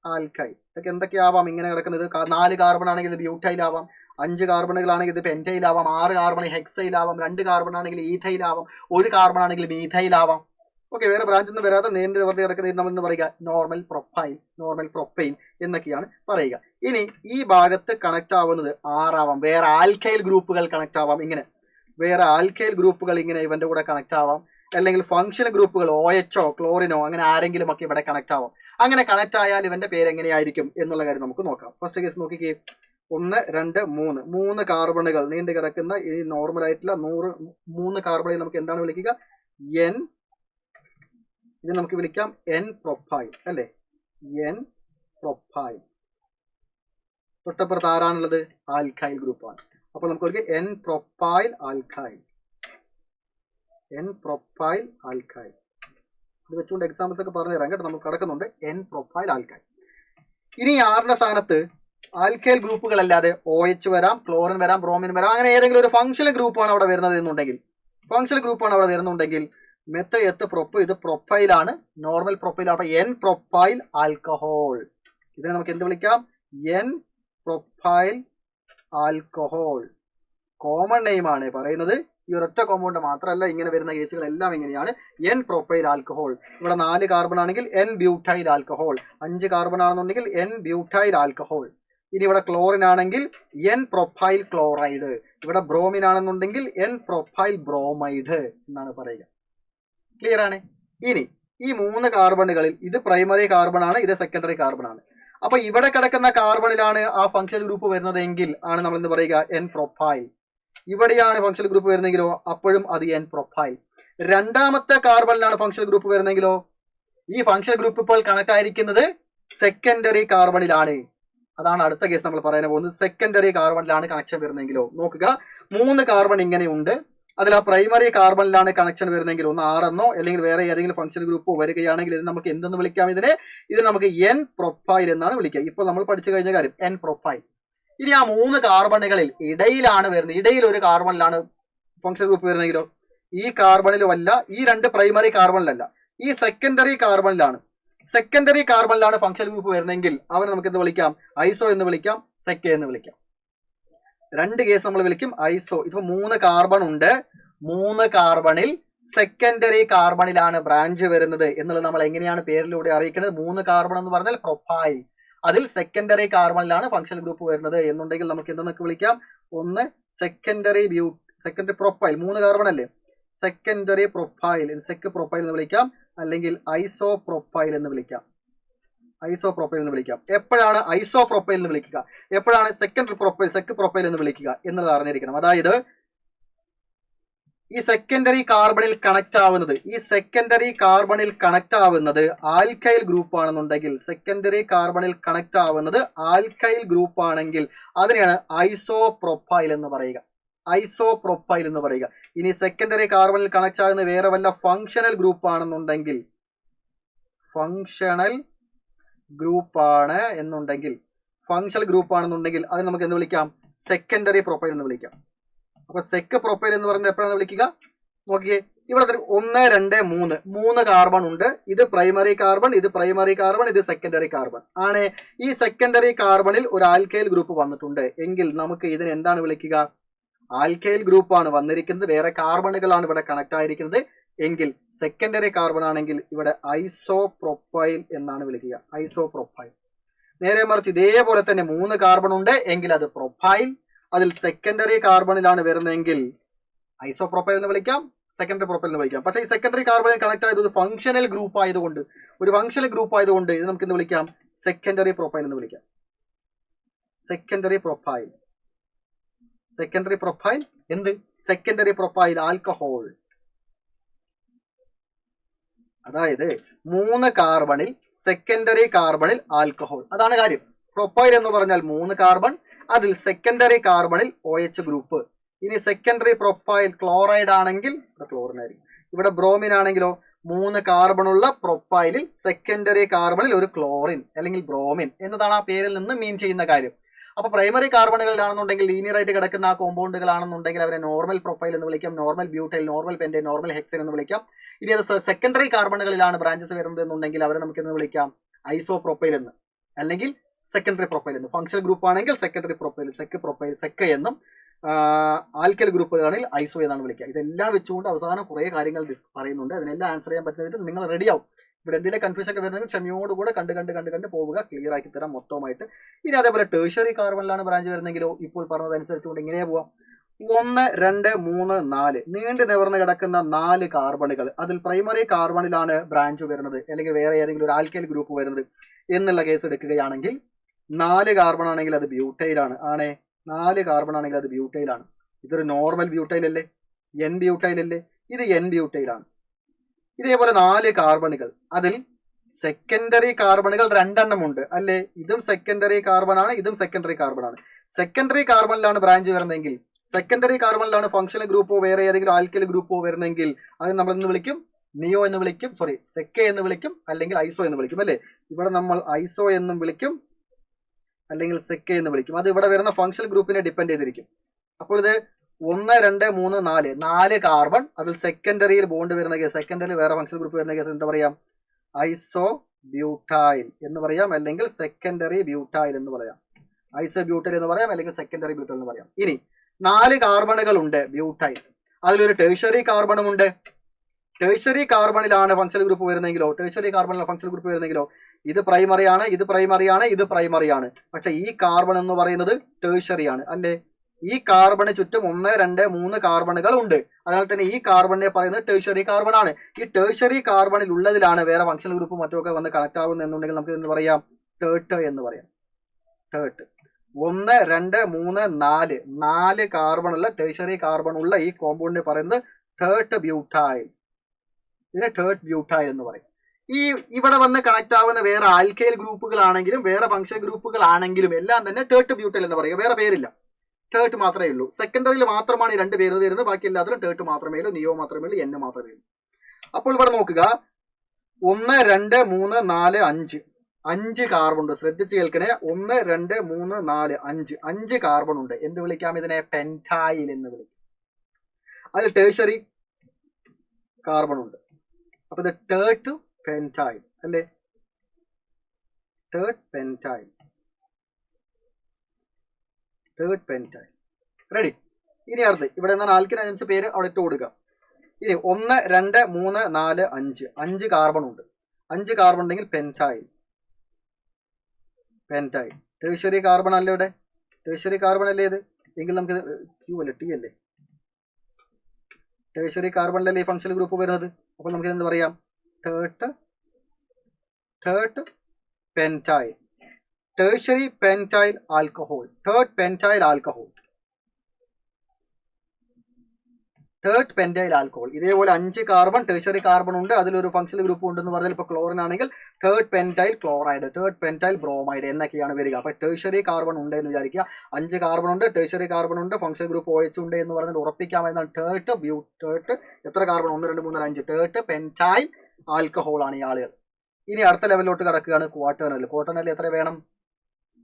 ആൽക്കൈൽ. ഇതൊക്കെ എന്തൊക്കെയാവാം ഇങ്ങനെ കിടക്കുന്നത്? 4 കാർബൺ ആണെങ്കിൽ ഇത് ബ്യൂട്ടൈൽ ആവാം, 5 കാർബണുകളാണെങ്കിൽ ഇത് പെന്റൈൽ ആവാം, 6 കാർബൺ ഹെക്സൈൽ ആവാം, 2 കാർബൺ ആണെങ്കിൽ ഈഥൈൽ ആവാം, 1 കാർബൺ ആണെങ്കിൽ മീഥൈൽ ആവാം. ഓക്കെ, വേറെ ബ്രാഞ്ച് ഒന്നും വരാതെ നേരിട്ട് നിവർത്തി കിടക്കുന്നത് നമ്മൾ എന്ന് പറയുക നോർമൽ പ്രൊഫൈൽ, നോർമൽ പ്രൊപ്പൈൻ എന്നൊക്കെയാണ് പറയുക. ഇനി ഈ ഭാഗത്ത് കണക്ട് ആവുന്നത് ആറാവാം, വേറെ ആൽക്കൈൽ ഗ്രൂപ്പുകൾ കണക്ട് ആവാം. ഇങ്ങനെ വേറെ ആൽക്കൈൽ ഗ്രൂപ്പുകൾ ഇങ്ങനെ ഇവന്റെ കൂടെ കണക്ട് ആവാം, അല്ലെങ്കിൽ ഫംഗ്ഷണൽ ഗ്രൂപ്പുകൾ OHO, ക്ലോറിനോ അങ്ങനെ ആരെങ്കിലും ഒക്കെ ഇവിടെ കണക്ട് ആവാം. അങ്ങനെ കണക്ട് ആയാൽ ഇവന്റെ പേര് എങ്ങനെയായിരിക്കും എന്നുള്ള കാര്യം നമുക്ക് നോക്കാം. ഫസ്റ്റ് കേസ് നോക്കിക്കേ, 1, 2, 3 കാർബണുകൾ നീണ്ടു കിടക്കുന്ന ഈ നോർമൽ ആയിട്ടുള്ള 3 കാർബണിൽ നമുക്ക് എന്താണ് വിളിക്കുക? എൻ. ഇത് നമുക്ക് വിളിക്കാം എൻ പ്രൊഫൈൽ. അല്ലെ, എൻ പ്രൊഫൈൽ. തൊട്ടപ്പുറത്ത് ആരാണുള്ളത്? ആൽക്കൈൽ ഗ്രൂപ്പാണ്. അപ്പോൾ നമുക്ക് വിളിക്കാം N profile alkyl. N profile alkyl. ഇത് വെച്ചുകൊണ്ട് എക്സാമ്പിൾസ് ഒക്കെ പറഞ്ഞു തരാം കേട്ടോ. നമുക്ക് കിടക്കുന്നുണ്ട് എൻ പ്രൊഫൈൽ ആൽക്കൈൽ. ഇനി ആറിന്റെ സ്ഥാനത്ത് ആൽക്കൈൽ ഗ്രൂപ്പുകൾ അല്ലാതെ OH വരാം, ക്ലോറിൻ വരാം, ബ്രോമിൻ വരാം. അങ്ങനെ ഏതെങ്കിലും ഒരു ഫംഗ്ഷണൽ ഗ്രൂപ്പാണ് അവിടെ വരുന്നത് എന്നുണ്ടെങ്കിൽ മെത്ത എത്ത് പ്രൊപ്പ്, ഇത് പ്രൊഫൈലാണ്, നോർമൽ പ്രൊഫൈലാണ്. അപ്പൊ എൻ പ്രൊഫൈൽ ആൽക്കഹോൾ. ഇതിനെ നമുക്ക് എന്ത് വിളിക്കാം? N profile alcohol. Common name ആണ് പറയുന്നത്. ഈ ഒരൊറ്റ കോമ്പൗണ്ട് മാത്രമല്ല, ഇങ്ങനെ വരുന്ന കേസുകളെല്ലാം ഇങ്ങനെയാണ്. N profile alcohol. ഇവിടെ 4 കാർബൺ ആണെങ്കിൽ എൻ ബ്യൂട്ടൈൽ ആൽക്കഹോൾ, 5 കാർബൺ ആണെന്നുണ്ടെങ്കിൽ എൻ ബ്യൂട്ടൈൽ ആൽക്കഹോൾ. ഇനി ഇവിടെ ക്ലോറിൻ ആണെങ്കിൽ എൻ പ്രൊഫൈൽ ക്ലോറൈഡ്, ഇവിടെ ബ്രോമിൻ ആണെന്നുണ്ടെങ്കിൽ എൻ പ്രൊഫൈൽ ബ്രോമൈഡ് എന്നാണ് പറയുക. ക്ലിയർ ആണ്? ഇനി ഈ 3 കാർബണുകളിൽ ഇത് പ്രൈമറി കാർബൺ ആണ്, ഇത് സെക്കൻഡറി കാർബൺ ആണ്. അപ്പൊ ഇവിടെ കിടക്കുന്ന കാർബണിലാണ് ആ ഫംഗ്ഷണൽ ഗ്രൂപ്പ് വരുന്നതെങ്കിൽ ആണ് നമ്മൾ എന്ത് പറയുക, എൻ പ്രൊഫൈൽ. ഇവിടെയാണ് ഫംഗ്ഷണൽ ഗ്രൂപ്പ് വരുന്നെങ്കിലോ അപ്പോഴും അത് എൻ പ്രൊഫൈൽ. രണ്ടാമത്തെ കാർബണിലാണ് ഫംഗ്ഷണൽ ഗ്രൂപ്പ് വരുന്നെങ്കിലോ ഈ ഫംഗ്ഷണൽ ഗ്രൂപ്പ് ഇപ്പോൾ കണക്ട് ആയിരിക്കുന്നത് സെക്കൻഡറി കാർബണിലാണ്. അതാണ് അടുത്ത കേസ് നമ്മൾ പറയാൻ പോകുന്നത്. സെക്കൻഡറി കാർബണിലാണ് കണക്ഷൻ വരുന്നെങ്കിലോ. നോക്കുക, 3 കാർബൺ ഇങ്ങനെ ഉണ്ട്. അതിൽ ആ പ്രൈമറി കാർബണിലാണ് കണക്ഷൻ വരുന്നെങ്കിൽ ഒന്ന് R എന്നോ അല്ലെങ്കിൽ വേറെ ഏതെങ്കിലും ഫംഗ്ഷൻ ഗ്രൂപ്പോ വരികയാണെങ്കിൽ ഇത് നമുക്ക് എന്തെന്ന് വിളിക്കാം? ഇത് നമുക്ക് എൻ പ്രൊഫൈൽ എന്നാണ് വിളിക്കുക. ഇപ്പോൾ നമ്മൾ പഠിച്ചു കഴിഞ്ഞ കാര്യം എൻ പ്രൊഫൈൽ. ഇനി ആ 3 കാർബണുകളിൽ ഇടയിലാണ് വരുന്നത്, ഇടയിൽ ഒരു കാർബണിലാണ് ഫംഗ്ഷൻ ഗ്രൂപ്പ് വരുന്നെങ്കിലോ ഈ കാർബണിലും അല്ല, ഈ 2 പ്രൈമറി കാർബണിലല്ല, ഈ സെക്കൻഡറി കാർബണിലാണ്. സെക്കൻഡറി കാർബണിലാണ് ഫംഗ്ഷൻ ഗ്രൂപ്പ് വരുന്നെങ്കിൽ അവനെ നമുക്ക് എന്ത് വിളിക്കാം? ഐസോ എന്ന് വിളിക്കാം, സെക്ക എന്ന് വിളിക്കാം. 2 കേസ് നമ്മൾ വിളിക്കും ഐസോ. ഇപ്പൊ 3 കാർബൺ ഉണ്ട്, 3 കാർബണിൽ സെക്കൻഡറി കാർബണിലാണ് ബ്രാഞ്ച് വരുന്നത് എന്നുള്ളത് നമ്മൾ എങ്ങനെയാണ് പേരിലൂടെ അറിയിക്കുന്നത്? 3 കാർബൺ എന്ന് പറഞ്ഞാൽ പ്രൊഫൈൽ, അതിൽ സെക്കൻഡറി കാർബണിലാണ് ഫംഗ്ഷൻ ഗ്രൂപ്പ് വരുന്നത് എന്നുണ്ടെങ്കിൽ നമുക്ക് എന്തെന്നൊക്കെ വിളിക്കാം? ഒന്ന് സെക്കൻഡറി പ്രൊഫൈൽ, 3 കാർബൺ അല്ലേ, സെക്കൻഡറി പ്രൊഫൈൽ, സെക്ക് പ്രൊഫൈൽ എന്ന് വിളിക്കാം, അല്ലെങ്കിൽ ഐസോ പ്രൊഫൈൽ എന്ന് വിളിക്കാം. ഐസോ പ്രൊഫൈൽ എന്ന് വിളിക്കാം. എപ്പോഴാണ് ഐസോ പ്രൊഫൈൽ എന്ന് വിളിക്കുക, എപ്പോഴാണ് സെക്കൻഡറി പ്രൊഫൈൽ, സെക്ക് പ്രൊഫൈൽ എന്ന് വിളിക്കുക എന്നുള്ളത് അറിഞ്ഞിരിക്കണം. അതായത് ഈ സെക്കൻഡറി കാർബണിൽ കണക്ട് ആവുന്നത് ആൽക്കൈൽ ഗ്രൂപ്പ് ആണെന്നുണ്ടെങ്കിൽ, സെക്കൻഡറി കാർബണിൽ കണക്ട് ആവുന്നത് ആൽക്കൈൽ ഗ്രൂപ്പ് ആണെങ്കിൽ അതിനെയാണ് ഐസോ പ്രൊഫൈൽ എന്ന് പറയുക. ഐസോ പ്രൊഫൈൽ എന്ന് പറയുക. ഇനി സെക്കൻഡറി കാർബണിൽ കണക്ട് ആകുന്ന വേറെ വല്ല ഫങ്ഷണൽ ഗ്രൂപ്പ് ആണെന്നുണ്ടെങ്കിൽ, ഫങ്ഷണൽ ഗ്രൂപ്പ് ആണെന്നുണ്ടെങ്കിൽ അത് നമുക്ക് എന്ത് വിളിക്കാം? സെക്കൻഡറി പ്രൊഫൈൽ എന്ന് വിളിക്കാം. അപ്പൊ സെക്ക് പ്രൊഫൈൽ എന്ന് പറയുന്നത് എപ്പോഴാണ് വിളിക്കുക? നോക്കിയേ, ഇവിടെ 1, 2, 3 കാർബൺ ഉണ്ട്. ഇത് പ്രൈമറി കാർബൺ, ഇത് പ്രൈമറി കാർബൺ, ഇത് സെക്കൻഡറി കാർബൺ ആണ്. ഈ സെക്കൻഡറി കാർബണിൽ ഒരു ആൽക്കൈൽ ഗ്രൂപ്പ് വന്നിട്ടുണ്ട് എങ്കിൽ നമുക്ക് ഇതിനെ എന്താണ് വിളിക്കുക? ആൽക്കൈൽ ഗ്രൂപ്പ് ആണ് വന്നിരിക്കുന്നത്, വേറെ കാർബണുകളാണ് ഇവിടെ കണക്ട് ആയിരിക്കുന്നത് എങ്കിൽ സെക്കൻഡറി കാർബൺ ആണെങ്കിൽ ഇവിടെ ഐസോ പ്രൊഫൈൽ എന്നാണ് വിളിക്കുക. ഐസോ പ്രൊഫൈൽ. നേരെ മറിച്ച് ഇതേപോലെ തന്നെ 3 കാർബൺ ഉണ്ട് എങ്കിൽ അത് പ്രൊഫൈൽ, അതിൽ സെക്കൻഡറി കാർബണിലാണ് വരുന്നതെങ്കിൽ ഐസോ പ്രൊഫൈൽ എന്ന് വിളിക്കാം, സെക്കൻഡറി പ്രൊഫൈൽ എന്ന് വിളിക്കാം. പക്ഷേ ഈ സെക്കൻഡറി കാർബണിൽ കണക്ട് ആയത് ഒരു ഫംഗ്ഷണൽ ഗ്രൂപ്പ് ആയതുകൊണ്ട് ഇത് നമുക്ക് എന്ത് വിളിക്കാം? സെക്കൻഡറി പ്രൊഫൈൽ എന്ന് വിളിക്കാം. സെക്കൻഡറി പ്രൊഫൈൽ എന്ത്? Secondary profile alcohol. അതായത് 3 കാർബണിൽ സെക്കൻഡറി കാർബണിൽ ആൽക്കഹോൾ, അതാണ് കാര്യം. പ്രൊഫൈൽ എന്ന് പറഞ്ഞാൽ 3 കാർബൺ, അതിൽ സെക്കൻഡറി കാർബണിൽ OH ഗ്രൂപ്പ്. ഇനി സെക്കൻഡറി പ്രൊഫൈൽ ക്ലോറൈഡ് ആണെങ്കിൽ ക്ലോറിൻ ആയിരിക്കും. ഇവിടെ ബ്രോമിൻ ആണെങ്കിലോ 3 കാർബൺ ഉള്ള പ്രൊഫൈലിൽ സെക്കൻഡറി കാർബണിൽ ഒരു ക്ലോറിൻ അല്ലെങ്കിൽ ബ്രോമിൻ എന്നതാണ് ആ പേരിൽ നിന്ന് മീൻ ചെയ്യുന്ന കാര്യം. അപ്പൊ പ്രൈമറി കാർബണുകളിലാണെന്നുണ്ടെങ്കിൽ ലീനിയർ ആയിട്ട് കിടക്കുന്ന ആ കോമ്പൗണ്ടുകളാണെന്നുണ്ടെങ്കിൽ അവരെ നോർമൽ പ്രൊഫൈൽ എന്ന് വിളിക്കാം, normal butyl, normal pentyl, normal hexyl എന്ന് വിളിക്കാം. ഇനി അത് സെക്കൻഡറി കാർബണുകളിലാണ് ബ്രാഞ്ചസ് വരുന്നത് എന്നുണ്ടെങ്കിൽ അവരെ നമുക്ക് എന്ന് വിളിക്കാം ഐസോ പ്രൊഫൈൽ എന്ന്, അല്ലെങ്കിൽ സെക്കൻഡറി പ്രൊഫൈൽ എന്ന്. ഫംഗ്ഷണൽ ഗ്രൂപ്പ് ആണെങ്കിൽ സെക്കൻഡറി പ്രൊഫൈൽ, സെക്ക എന്നും, ആൽക്കൽ ഗ്രൂപ്പുകളാണെങ്കിൽ ഐസോ എന്നാണ് വിളിക്കുക. ഇതെല്ലാം വെച്ചുകൊണ്ട് അവസാനം കുറെ കാര്യങ്ങൾ പറയുന്നുണ്ട്. അതിനെല്ലാം ആൻസർ ചെയ്യാൻ പറ്റുന്ന നിങ്ങൾ റെഡിയാവും. ഇവിടെ എന്തെങ്കിലും കൺഫ്യൂഷൻ ഒക്കെ വരുന്നെങ്കിൽ ക്ഷമയോടുകൂടെ കണ്ട് പോവുക, ക്ലിയർ ആക്കി തരാം മൊത്തമായിട്ട്. ഇനി അതേപോലെ ടേഴ്സറി കാർബണിലാണ് ബ്രാഞ്ച് വരുന്നെങ്കിലോ ഇപ്പോൾ പറഞ്ഞതനുസരിച്ചുകൊണ്ട് ഇങ്ങനെ പോവാം. 1, 2, 3, 4 നീണ്ടു നിവർന്ന് കിടക്കുന്ന 4 കാർബണുകൾ, അതിൽ പ്രൈമറി കാർബണിലാണ് ബ്രാഞ്ച് വരുന്നത് അല്ലെങ്കിൽ വേറെ ഏതെങ്കിലും ഒരു ആൽക്കൈൽ ഗ്രൂപ്പ് വരുന്നത് എന്നുള്ള കേസ് എടുക്കുകയാണെങ്കിൽ 4 കാർബൺ ആണെങ്കിൽ അത് ബ്യൂട്ടൈലാണ്. 4 കാർബൺ ആണെങ്കിൽ അത് ബ്യൂട്ടൈലാണ്. ഇതൊരു നോർമൽ ബ്യൂട്ടൈൽ അല്ലേ, എൻ ബ്യൂട്ടൈൽ അല്ലേ, ഇത് എൻ ബ്യൂട്ടൈലാണ്. ഇതേപോലെ 4 കാർബണുകൾ, അതിൽ സെക്കൻഡറി കാർബണുകൾ 2 എണ്ണം ഉണ്ട് അല്ലേ, ഇതും സെക്കൻഡറി കാർബൺ ആണ്, ഇതും സെക്കൻഡറി കാർബൺ ആണ്. സെക്കൻഡറി കാർബണിലാണ് ബ്രാഞ്ച് വരുന്നതെങ്കിൽ, സെക്കൻഡറി കാർബണിലാണ് ഫംഗ്ഷണൽ ഗ്രൂപ്പോ വേറെ ഏതെങ്കിലും ആൽക്കൈൽ ഗ്രൂപ്പോ വരുന്നെങ്കിൽ അത് നമ്മൾ എന്ന് വിളിക്കും? നിയോ എന്ന് വിളിക്കും, സെക്ക എന്ന് വിളിക്കും, അല്ലെങ്കിൽ ഐസോ എന്ന് വിളിക്കും അല്ലേ. ഇവിടെ നമ്മൾ ഐസോ എന്നും വിളിക്കും അല്ലെങ്കിൽ സെക്ക എന്ന് വിളിക്കും. അത് ഇവിടെ വരുന്ന ഫംഗ്ഷണൽ ഗ്രൂപ്പിനെ ഡിപ്പെൻഡ് ചെയ്തിരിക്കും. അപ്പോൾ ഇത് 1, 2, 3, 4 കാർബൺ, അതിൽ സെക്കൻഡറിയിൽ ബോണ്ട് വരുന്ന കേസ്, സെക്കൻഡറിയിൽ വേറെ ഫംഗ്ഷണൽ ഗ്രൂപ്പ് വരുന്ന കേസ് എന്താ പറയാം? ഐസോ ബ്യൂട്ടൈൽ എന്ന് പറയാം, അല്ലെങ്കിൽ സെക്കൻഡറി ബ്യൂട്ടൈൽ എന്ന് പറയാം. ഐസോ ബ്യൂട്ടൈൽ എന്ന് പറയാം, അല്ലെങ്കിൽ സെക്കൻഡറി ബ്യൂട്ടൈൽ എന്ന് പറയാം. ഇനി 4 കാർബണുകൾ ഉണ്ട് ബ്യൂട്ടൈൽ, അതിലൊരു ടേഴ്സറി കാർബണും ഉണ്ട്. ടേഴ്സറി കാർബണിലാണ് ഫംഗ്ഷണൽ ഗ്രൂപ്പ് വരുന്നെങ്കിലോ, ഇത് പ്രൈമറി ആണ്, ഇത് പ്രൈമറി ആണ്, ഇത് പ്രൈമറി ആണ്. പക്ഷെ ഈ കാർബൺ എന്ന് പറയുന്നത് ടേഴ്സറി ആണ് അല്ലേ. ഈ കാർബണ് ചുറ്റും 1, 2, 3 കാർബണുകൾ ഉണ്ട്. അതിനാൽ തന്നെ ഈ കാർബണിനെ പറയുന്നത് ടേഴ്സറി കാർബൺ ആണ്. ഈ ടേഴ്സറി കാർബണിൽ ഉള്ളതിലാണ് വേറെ ഫംഗ്ഷണൽ ഗ്രൂപ്പ് മറ്റൊക്കെ വന്ന് കണക്ട് ആവുന്നത് എന്നുണ്ടെങ്കിൽ നമുക്ക് എന്ന് പറയാം ടേർട്ട് എന്ന് പറയാം. ടേർട്ട് 1 2 3 4 4 കാർബൺ ഉള്ള ടെർഷ്യറി കാർബൺ ഉള്ള ഈ കോമ്പൗണ്ടിനെ പറയുന്നത് ടേർട്ട് ബ്യൂട്ടൈൽ. ഇതിനെ ടേർട്ട് ബ്യൂട്ടൈൽ എന്ന് പറയും. ഈ ഇവിടെ വന്ന് കണക്ട് ആവുന്ന വേറെ ആൽക്കൈൽ ഗ്രൂപ്പുകളാണെങ്കിലും വേറെ ഫംഗ്ഷൻ ഗ്രൂപ്പുകളാണെങ്കിലും എല്ലാം തന്നെ ടേർട്ട് ബ്യൂട്ടൈൽ എന്ന് പറയുക. വേറെ പേരില്ല, ടേർട്ട് മാത്രമേ ഉള്ളൂ. സെക്കൻഡറിയിൽ മാത്രമാണ് ഈ 2 പേര് വരുന്നത്. ബാക്കി എല്ലാത്തിലും ടേർട്ട് മാത്രമേ ഉള്ളൂ, നിയോ മാത്രമേ ഉള്ളൂ, എൻ മാത്രമേ ഉള്ളൂ. അപ്പോൾ ഇവിടെ നോക്കുക, 1 2 3 4 5 5 കാർബൺ ഉണ്ട്. ശ്രദ്ധിച്ച് കേൾക്കണേ. 1 2 3 4 5 5 കാർബൺ ഉണ്ട്. എന്ത് വിളിക്കാം ഇതിനെ? പെന്റൈൽ എന്ന് വിളിക്കാം. അതിൽ ടെർഷ്യറി കാർബൺ ഉണ്ട്. അപ്പൊ ഇത് ടേർട്ട് പെന്റൈൽ അല്ലേ? തേർഡ് പെന്റൈൽ. തേർഡ് പെന്റൈൽ. റെഡി? ഇനി അടുത്ത് ഇവിടെ എന്താണ് ആൽക്കിൻ അയൻസ് പേര് അവിടെ ഇട്ട് കൊടുക്കുക. ഇനി 1 2 3 4 5 5 കാർബൺ ഉണ്ട്. 5 കാർബൺ ഉണ്ടെങ്കിൽ പെന്റൈൽ. പെന്റൈൽ ടെർഷ്യറി കാർബൺ അല്ലേ ഇവിടെ? ടെർഷ്യറി കാർബൺ അല്ലേ ഇത്? എങ്കിൽ നമുക്ക് ക്യൂ അല്ലേ, ടി അല്ലേ? ടെർഷ്യറി കാർബണിലല്ലേ ഈ ഫംഗ്ഷണൽ ഗ്രൂപ്പ് വരുന്നത്. അപ്പോൾ നമുക്ക് എന്ത് പറയാം? Third pentyl. Tertiary pentyl alcohol. Third pentyl alcohol. Third pentyl alcohol. ഇതേപോലെ 5 കാർബൺ ടെർഷ്യറി കാർബൺ ഉണ്ട്, അതിലൊരു ഫംഗ്ഷണൽ ഗ്രൂപ്പ് ഉണ്ടെന്ന് പറഞ്ഞാൽ ഇപ്പോൾ ക്ലോറിൻ ആണെങ്കിൽ തേർഡ് പെന്റൈൽ ക്ലോറൈഡ്, തേർഡ് പെന്റൈൽ ബ്രോമൈഡ് എന്നൊക്കെയാണ് വരിക. അപ്പൊ ടെർഷ്യറി കാർബൺ ഉണ്ട് എന്ന് വിചാരിക്കുക. 5 കാർബൺ ഉണ്ട്, ടെർഷ്യറി കാർബൺ ഉണ്ട്, ഫംഗ്ഷണൽ ഗ്രൂപ്പ് OH ഉണ്ട് എന്ന് പറഞ്ഞാൽ ഉറപ്പിക്കാമെന്നാണ്. തേർഡ് എത്ര കാർബൺ? 1 2 3 5 തേർഡ് പെന്റൈൽ ആൽക്കഹോൾ ആണ് ഈ ആളുകൾ. ഇനി അടുത്ത ലെവലിലോട്ട് കിടക്കുകയാണ് ക്വാട്ടേണൽ. ക്വാട്ടേണൽ എത്ര വേണം?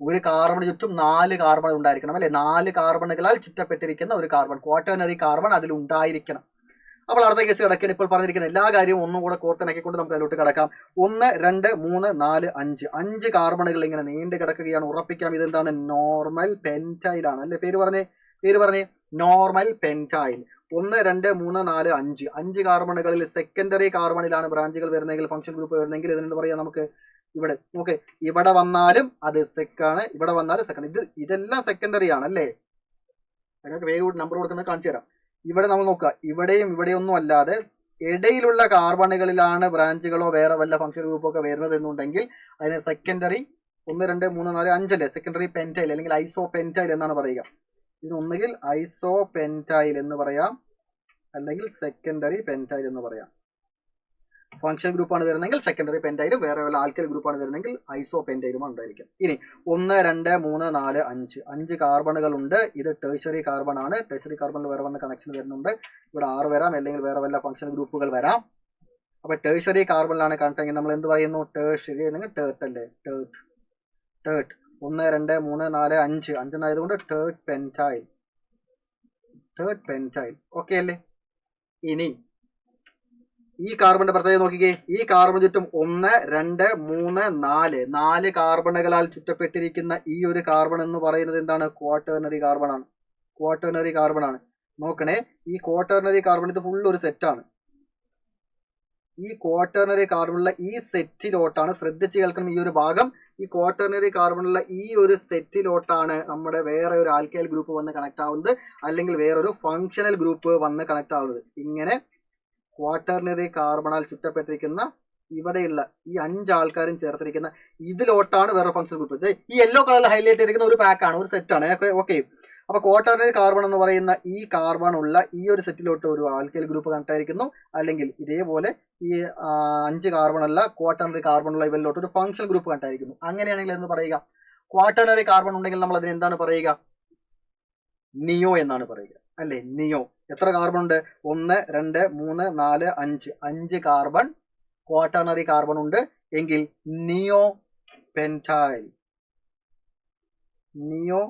ഒരു കാർബൺ ചുറ്റും 4 കാർബൺ ഉണ്ടായിരിക്കണം അല്ലെ? 4 കാർബണുകളാൽ ചുറ്റപ്പെട്ടിരിക്കുന്ന ഒരു കാർബൺ, ക്വാട്ടേണറി കാർബൺ അതിൽ ഉണ്ടായിരിക്കണം. അപ്പോൾ അടുത്ത കേസ് കിടക്കാൻ ഇപ്പോൾ പറഞ്ഞിരിക്കുന്ന എല്ലാ കാര്യവും ഒന്നും കൂടെ കോർത്തിണക്കിക്കൊണ്ട് നമുക്ക് അതിലോട്ട് കിടക്കാം. 1 2 3 4 5 5 കാർബണുകൾ ഇങ്ങനെ നീണ്ടു കിടക്കുകയാണ്. ഉറപ്പിക്കാം ഇതെന്താണ്? നോർമൽ പെന്റൈൽ ആണ് അല്ലെ? പേര് പറഞ്ഞേ നോർമൽ പെന്റൈൽ. 1 2 3 4 5 5 കാർബണുകളിൽ സെക്കൻഡറി കാർബണിലാണ് ബ്രാഞ്ചുകൾ വരുന്നതെങ്കിൽ, ഫംഗ്ഷൻ ഗ്രൂപ്പ് വരുന്നെങ്കിൽ ഇതിനെന്ത് പറയാം നമുക്ക്? ഇവിടെ ഓക്കെ, ഇവിടെ വന്നാലും അത് സെക്കാണ്, ഇവിടെ വന്നാലും സെക്കൻഡ്. ഇതെല്ലാം സെക്കൻഡറി ആണ് അല്ലേ? അതിനൊക്കെ വേഗം നമ്പർ കൊടുക്കുന്നത് കാണിച്ചു തരാം. ഇവിടെ നമ്മൾ നോക്കുക, ഇവിടെയും ഇവിടെയൊന്നും അല്ലാതെ ഇടയിലുള്ള കാർബണുകളിലാണ് ബ്രാഞ്ചുകളോ വേറെ വല്ല ഫംഗ്ഷൻ ഗ്രൂപ്പോ ഒക്കെ വരുന്നത് എന്നുണ്ടെങ്കിൽ അതിന് സെക്കൻഡറി 1 2 3 4 5 അല്ലേ? സെക്കൻഡറി പെന്റൈൽ അല്ലെങ്കിൽ ഐസോ പെന്റൈൽ എന്നാണ് പറയുക. ഇത് ഒന്നുകിൽ ഐസോ പെന്റൈൽ എന്ന് പറയാം, അല്ലെങ്കിൽ സെക്കൻഡറി പെന്റൈൽ എന്ന് പറയാം. ഫംഗ്ഷൻ ഗ്രൂപ്പാണ് വരുന്നെങ്കിൽ സെക്കൻഡറി പെന്റൈലും, വേറെ വല്ല ആൽക്കൈൽ ഗ്രൂപ്പാണ് വരുന്നെങ്കിൽ ഐസോ പെന്റൈലുമാണ് ഉണ്ടായിരിക്കും. ഇനി 1 2 3 4 5 5 കാർബണുകൾ ഉണ്ട്. ഇത് ടെർഷ്യറി കാർബൺ ആണ്. ടെർഷ്യറി കാർബണിൽ വേറെ വന്ന കണക്ഷൻ വരുന്നുണ്ട്. ഇവിടെ 6 വരാം, അല്ലെങ്കിൽ വേറെ വല്ല ഫംഗ്ഷൻ ഗ്രൂപ്പുകൾ വരാം. അപ്പൊ ടെർഷ്യറി കാർബണിലാണ് കണക്ടെങ്കിൽ നമ്മൾ എന്ത് പറയുന്നു? ടെർഷ്യറി അല്ലെങ്കിൽ ടേർട്ട് അല്ലേ? ടേർട്ട് 1 2 3 4 5 5 തേർഡ് പെന്റൈൽ. തേർഡ് പെന്റൈൽ ഓക്കെ അല്ലേ? ഇനി ഈ കാർബണിന്റെ പ്രത്യേകത നോക്കിക്കേ. ഈ കാർബൺ ചുറ്റും 1 2 3 4 കാർബണുകളാൽ ചുറ്റപ്പെട്ടിരിക്കുന്ന ഈ ഒരു കാർബൺ എന്ന് പറയുന്നത് എന്താണ്? ക്വാട്ടേണറി കാർബൺ ആണ്. ക്വാട്ടേണറി കാർബൺ ആണ്. നോക്കണേ, ഈ ക്വാട്ടേണറി കാർബൺ ഇത് ഫുൾ ഒരു സെറ്റാണ്. ഈ ക്വാട്ടേണറി കാർബണുള്ള ഈ സെറ്റിലോട്ടാണ്, ശ്രദ്ധിച്ച് കേൾക്കണം ഈ ഒരു ഭാഗം, ഈ ക്വാട്ടേണറി കാർബണുള്ള ഈ ഒരു സെറ്റിലോട്ടാണ് നമ്മുടെ വേറെ ഒരു ആൽക്കൈൽ ഗ്രൂപ്പ് വന്ന് കണക്ട് ആവുന്നത്, അല്ലെങ്കിൽ വേറൊരു ഫങ്ഷണൽ ഗ്രൂപ്പ് വന്ന് കണക്ട് ആവുന്നത്. ഇങ്ങനെ ക്വാട്ടേണറി കാർബണാൽ ചുറ്റപ്പെട്ടിരിക്കുന്ന ഇവിടെയുള്ള ഈ 5 ആൾക്കാരും ചേർത്തിരിക്കുന്ന ഇതിലോട്ടാണ് വേറെ ഫംഗ്ഷൻ ഗ്രൂപ്പ്. ഈ യെല്ലോ കളറിൽ ഹൈലൈറ്റ് ചെയ്തിരിക്കുന്ന ഒരു പാക്കാണ്, ഒരു സെറ്റാണ്. ഓക്കെ, അപ്പൊ ക്വാട്ടേണറി കാർബൺ എന്ന് പറയുന്ന ഈ കാർബൺ ഉള്ള ഈ ഒരു സെറ്റിലോട്ട് ഒരു ആൽക്കൈൽ ഗ്രൂപ്പ് കണക്ട് ആയിരിക്കുന്നു, അല്ലെങ്കിൽ ഇതേപോലെ ഈ 5 കാർബൺ ഉള്ള ക്വാട്ടേണറി കാർബൺ ഉള്ള ഇവരിലോട്ട് ഒരു ഫംഗ്ഷൻ ഗ്രൂപ്പ് കണക്ട് ആയിരിക്കുന്നു. അങ്ങനെയാണെങ്കിൽ എന്ന് പറയുക, ക്വാട്ടേണറി കാർബൺ ഉണ്ടെങ്കിൽ നമ്മൾ അതിന് എന്താണ് പറയുക? നിയോ എന്നാണ് പറയുക അല്ലെ? നിയോ. എത്ര കാർബൺ ഉണ്ട്? 1 2 3 4 5 5 കാർബൺ ക്വാട്ടേണറി കാർബൺ ഉണ്ട് എങ്കിൽ നിയോ പെന്റൈൽ. നിയോ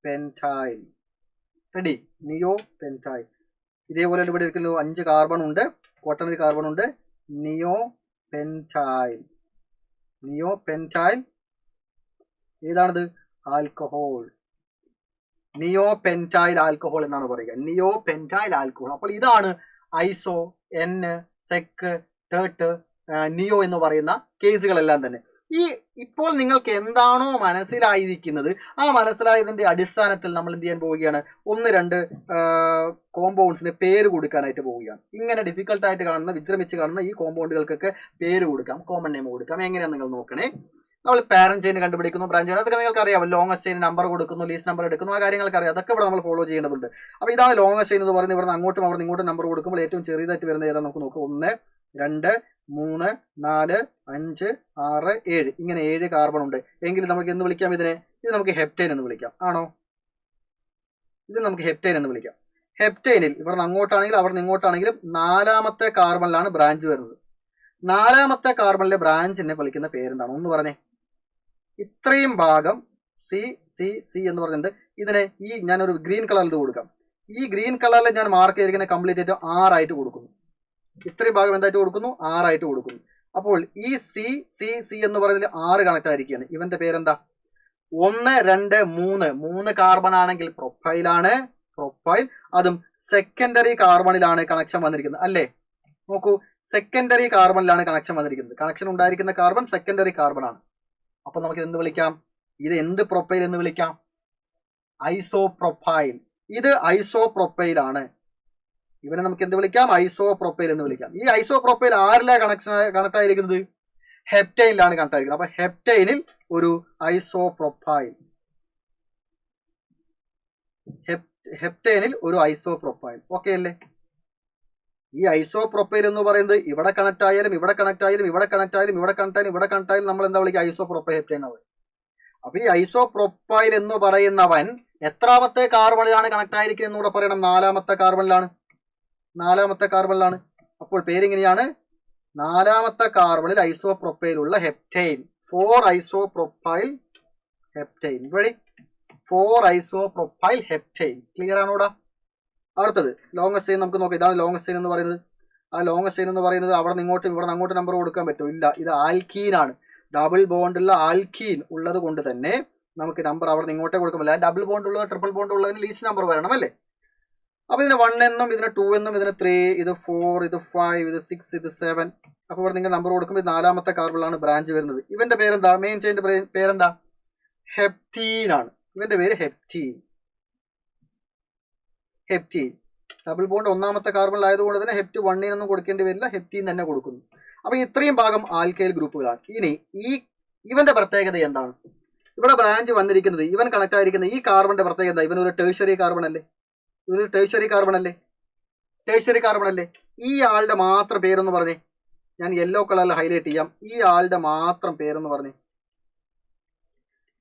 പെന്റൈൽ. റെഡി? നിയോ പെന്റൈൽ. ഇതേപോലെ ഇവിടെ ഇരിക്കുന്നു 5 കാർബൺ ഉണ്ട്, ക്വാട്ടേണറി കാർബൺ ഉണ്ട്. നിയോ പെന്റൈൽ. നിയോ പെന്റൈൽ ഏതാണിത്? ആൽക്കഹോൾ. നിയോ പെന്റൈൽ ആൽക്കഹോൾ എന്നാണ് പറയുക. നിയോ പെന്റൈൽ ആൽക്കഹോൾ. അപ്പോൾ ഇതാണ് ഐസോ, എൻ, സെക്, ടേർട്ട്, നിയോ എന്ന് പറയുന്ന കേസുകളെല്ലാം തന്നെ. ഇപ്പോൾ നിങ്ങൾക്ക് എന്താണോ മനസ്സിലായിരിക്കുന്നത് ആ മനസ്സിലായതിന്റെ അടിസ്ഥാനത്തിൽ നമ്മൾ എന്ത് ചെയ്യാൻ പോവുകയാണ്? 1 2 കോമ്പൗണ്ട്സിന് പേര് കൊടുക്കാനായിട്ട് പോവുകയാണ്. ഇങ്ങനെ ഡിഫിക്കൽട്ടായിട്ട് കാണുന്ന, വിശ്രമിച്ച് കാണുന്ന ഈ കോമ്പൗണ്ടുകൾക്കൊക്കെ പേര് കൊടുക്കാം, കോമൺ നെയിം കൊടുക്കാം. എങ്ങനെയാണെന്ന് നിങ്ങൾ നോക്കണേ. നമ്മൾ പാരന്റ് ചെയിൻ കണ്ടുപിടിക്കുന്നു, ബ്രാഞ്ച് ചെയിൻ, അതൊക്കെ നിങ്ങൾക്ക് അറിയാം. ലോങ്ങസ്റ്റ് ചെയിൻ നമ്പർ കൊടുക്കുന്നു, ലീസ്റ്റ് നമ്പർ എടുക്കുന്നു, ആ കാര്യങ്ങൾക്ക് അറിയാം. അതൊക്കെ ഇവിടെ നമ്മൾ ഫോളോ ചെയ്യേണ്ടതുണ്ട്. അപ്പോൾ ഇതാണ് ലോങ്ങസ്റ്റ് ചെയിൻ എന്ന് പറയുന്നത്. ഇവിടെ അങ്ങോട്ടും അവിടെ ഇങ്ങോട്ടും നമ്പർ കൊടുക്കുമ്പോൾ ഏറ്റവും ചെറിയതായിട്ട് വരുന്നത് ഏതാ നമുക്ക് നോക്കാം. 1 2 3 4 5 6 7 ഇങ്ങനെ 7 കാർബൺ ഉണ്ട് എങ്കിൽ നമുക്ക് എന്ത് വിളിക്കാം ഇതിനെ? ഇത് നമുക്ക് ഹെപ്റ്റൈൻ എന്ന് വിളിക്കാം. ആണോ? ഇത് നമുക്ക് ഹെപ്റ്റൈൻ എന്ന് വിളിക്കാം. ഹെപ്റ്റൈനിൽ ഇവിടെ നിന്ന് അങ്ങോട്ടാണെങ്കിലും അവിടെ നിന്ന് ഇങ്ങോട്ടാണെങ്കിലും 4ാമത്തെ കാർബണിലാണ് ബ്രാഞ്ച് വരുന്നത്. 4ാമത്തെ കാർബണിലെ ബ്രാഞ്ചിനെ വിളിക്കുന്ന പേരെന്താണ്? ഒന്ന് പറഞ്ഞേ. ഇത്രയും ഭാഗം സി സി സി എന്ന് പറഞ്ഞിട്ടുണ്ട്. ഇതിനെ ഞാനൊരു ഗ്രീൻ കളറിൽ കൊടുക്കാം. ഈ ഗ്രീൻ കളറിൽ ഞാൻ മാർക്ക് ചെയ്തിരിക്കുന്ന കംപ്ലീറ്റ് ആയിട്ട് 6 ആയിട്ട് കൊടുക്കുന്നു. ഇത്രയും ഭാഗം എന്തായിട്ട് കൊടുക്കുന്നു? 6 ആയിട്ട് കൊടുക്കുന്നു. അപ്പോൾ ഈ സി സി സി എന്ന് പറയുന്നതിൽ 6 കണക്ട് ആയിരിക്കുകയാണ്. ഇവന്റെ പേരെന്താ? 1 2 3 കാർബൺ ആണെങ്കിൽ പ്രൊഫൈലാണ്. പ്രൊഫൈൽ അതും സെക്കൻഡറി കാർബണിലാണ് കണക്ഷൻ വന്നിരിക്കുന്നത് അല്ലേ? നോക്കൂ, സെക്കൻഡറി കാർബണിലാണ് കണക്ഷൻ വന്നിരിക്കുന്നത്. കണക്ഷൻ ഉണ്ടായിരിക്കുന്ന കാർബൺ സെക്കൻഡറി കാർബൺ ആണ്. അപ്പൊ നമുക്ക് എന്ത് വിളിക്കാം? ഇത് എന്ത് പ്രൊഫൈൽ എന്ന് വിളിക്കാം? ഐസോ പ്രൊഫൈൽ. ഇത് ഐസോ പ്രൊഫൈൽ ആണ്. ഇവനെ നമുക്ക് എന്ത് വിളിക്കാം? ഐസോ പ്രൊഫൈൽ എന്ന് വിളിക്കാം. ഈ ഐസോ പ്രൊഫൈൽ ആരിലാണ് കണക്ട് ആയിരിക്കുന്നത്? ഹെപ്റ്റൈനിലാണ് കണക്ട് ആയിരിക്കുന്നത്. അപ്പൊ ഹെപ്റ്റൈനിൽ ഒരു ഐസോ പ്രൊഫൈൽ, ഹെപ്റ്റൈനിൽ ഒരു ഐസോ പ്രൊഫൈൽ. ഓക്കെ അല്ലേ? ഈ ഐസോ പ്രൊഫൈൽ എന്ന് പറയുന്നത് ഇവിടെ കണക്ട് ആയാലും ഇവിടെ കണക്ട് ആയാലും ഇവിടെ കണക്ട് ആയാലും ഇവിടെ കണക്ട് ആയാലും ഇവിടെ കണക്ട് ആയാലും നമ്മൾ എന്താ വിളിക്കുക? ഐസോ പ്രൊഫൈൽ ഹെപ്റ്റൈൻ എന്ന് പറയും. അപ്പൊ ഈ ഐസോ പ്രൊഫൈൽ എന്ന് പറയുന്നവൻ എത്രാമത്തെ കാർബണിലാണ് കണക്ട് ആയിരിക്കുന്നത് എന്നൂടെ പറയണം. 4ാമത്തെ കാർബണിലാണ്. 4ാമത്തെ കാർബണിലാണ്. അപ്പോൾ പേരിങ്ങനെയാണ്: 4ാമത്തെ കാർബണിൽ ഐസോ പ്രൊഫൈൽ ഉള്ള ഹെപ്റ്റൈൻ. 4 ഐസോ പ്രൊഫൈൽ ഹെപ്റ്റൈൻ. ഇവിടെ 4 ഐസോ പ്രൊഫൈൽ ഹെപ്റ്റൈൻ. ക്ലിയർ ആണോടാ? അടുത്തത് ലോങ്ങസ്റ്റ് ചെയിൻ നമുക്ക് നോക്കാം. ഇതാണ് ലോങ്ങസ്റ്റ് ചെയിൻ എന്ന് പറയുന്നത്. ആ ലോങ്ങസ്റ്റ് ചെയിൻ എന്ന് പറയുന്നത് അവിടെ നിന്ന് ഇങ്ങോട്ടും ഇവിടെ നിന്ന് അങ്ങോട്ടും നമ്പർ കൊടുക്കാൻ പറ്റും? ഇല്ല. ഇത് ആൽക്കീൻ ആണ്. ഡബിൾ ബോണ്ടുള്ള ആൽക്കീൻ ഉള്ളത് കൊണ്ട് തന്നെ നമുക്ക് നമ്പർ അവിടെ നിന്ന് ഇങ്ങോട്ടേ കൊടുക്കാൻ പറ്റില്ല. ഡബിൾ ബോണ്ട് ഉള്ളത് ട്രിപ്പിൾ ബോണ്ട് ഉള്ളതിന് ലീസ്റ്റ് നമ്പർ വരണം അല്ലേ? അപ്പൊ ഇതിന് 1 എന്നും ഇതിന് 2 എന്നും ഇതിന് 3 ഇത് 4 ഇത് 5 ഇത് 6 ഇത് 7. അപ്പൊ ഇവിടെ നിങ്ങൾ നമ്പർ കൊടുക്കുമ്പോൾ 4ാമത്തെ കാർബണിലാണ് ബ്രാഞ്ച് വരുന്നത്. ഇവന്റെ പേരെന്താ? മെയിൻ ചെയിന്റെ പേരെന്താ? ഹെപ്റ്റീൻ ആണ്. ഇവന്റെ പേര് ഹെപ്റ്റീൻ. ഹെപ്റ്റീൻ ഡബിൾ ബോണ്ട് 1ാമത്തെ കാർബണിൽ ആയതുകൊണ്ട് തന്നെ ഹെപ്റ്റ് 1 കൊടുക്കേണ്ടി വരില്ല, ഹെപ്റ്റീൻ തന്നെ കൊടുക്കുന്നു. അപ്പൊ ഇത്രയും ഭാഗം ആൽക്കൈൽ ഗ്രൂപ്പുകളാണ്. ഇനി ഇവന്റെ പ്രത്യേകത എന്താണ്? ഇവിടെ ബ്രാഞ്ച് വന്നിരിക്കുന്നത്, ഇവൻ കണക്ട് ആയിരിക്കുന്ന ഈ കാർബണിന്റെ പ്രത്യേകത എന്താ? ഇവൻ ഒരു ടേഴ്സറി കാർബൺ അല്ലേ? ഇവനൊരു ടേഴ്സറി കാർബൺ അല്ലേ? ടേഴ്സറി കാർബൺ അല്ലേ? ഈ ആളുടെ മാത്രം പേരൊന്ന് പറഞ്ഞേ. ഞാൻ യെല്ലോ കളറിൽ ഹൈലൈറ്റ് ചെയ്യാം. ഈ ആളുടെ മാത്രം പേരൊന്ന് പറഞ്ഞേ.